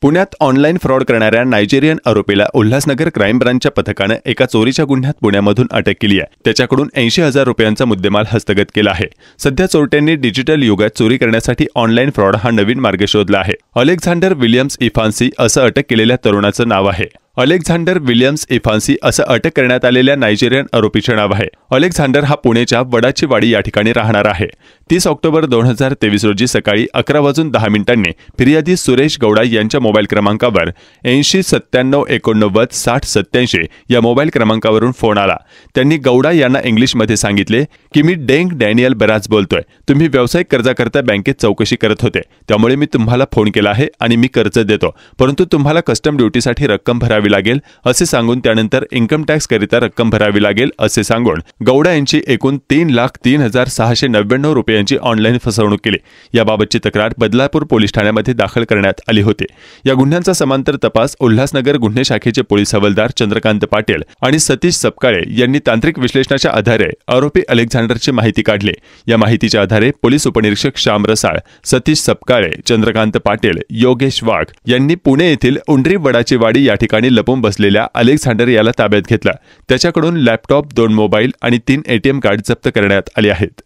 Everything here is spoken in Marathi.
पुण्यात ऑनलाईन फ्रॉड करणाऱ्या नायजेरियन आरोपीला उल्हासनगर क्राईम ब्रांचच्या पथकानं एका चोरीच्या गुन्ह्यात पुण्यामधून अटक केली आहे। त्याच्याकडून 80,000 रुपयांचा मुद्देमाल हस्तगत केला आहे। सध्या चोरट्यांनी डिजिटल युगात चोरी करण्यासाठी ऑनलाईन फ्रॉड हा नवीन मार्ग शोधला आहे। अलेक्झांडर विलियम्स इफान्सी असं अटक केलेल्या तरुणाचं नाव आहे। अलेक्झांडर विलियम्स इफान्सी असं अटक करण्यात आलेल्या नायजेरियन आरोपीचे नाव आहे। अलेक्झांडर हा पुण्याच्या वडाची वाडी या ठिकाणी राहणार आहे। 30 ऑक्टोबर 2023 रोजी सकाळी 11:10 फिर्यादी सुरेश गौडा यांच्या मोबाईल क्रमांकावर 8097896087 या मोबाईल क्रमांकावरून फोन आला। त्यांनी गौडा यांना इंग्लिशमध्ये सांगितले की मी डेंग डॅनियल बराज बोलतोय। तुम्ही व्यावसायिक कर्जाकरता बँकेत चौकशी करत होते, त्यामुळे मी तुम्हाला फोन केला आहे आणि मी कर्ज देतो, परंतु तुम्हाला कस्टम ड्युटीसाठी रक्कम भरावी लागेल असे सांगून त्यानंतर इन्कम टॅक्स करिता रक्कम भरावी लागेल असे सांगून गौडा यांची एकूण 3,03,699 रुपयांची ऑनलाईन फसवणूक केली। याबाबतची तक्रार बदलापूर पोलीस ठाण्यामध्ये दाखल करण्यात आली होती। या गुन्ह्यांचा समांतर तपास उल्हासनगर गुन्हे शाखेचे पोलीस हवालदार चंद्रकांत पाटील आणि सतीश सपकाळे यांनी तांत्रिक विश्लेषणाच्या आधारे आरोपी अलेक्झांडरची माहिती काढली। या माहितीच्या आधारे पोलीस उपनिरीक्षक श्याम रसाळ, सतीश सपकाळे, चंद्रकांत पाटील, योगेश वाघ यांनी पुणे येथील उंडरी वडाची वाडी या ठिकाणी लपून बसलेल्या अलेक्झांडर याला ताब्यात घेतला। त्याच्याकडून लॅपटॉप, 2 मोबाईल आणि 3 ATM कार्ड जप्त करण्यात आले आहेत।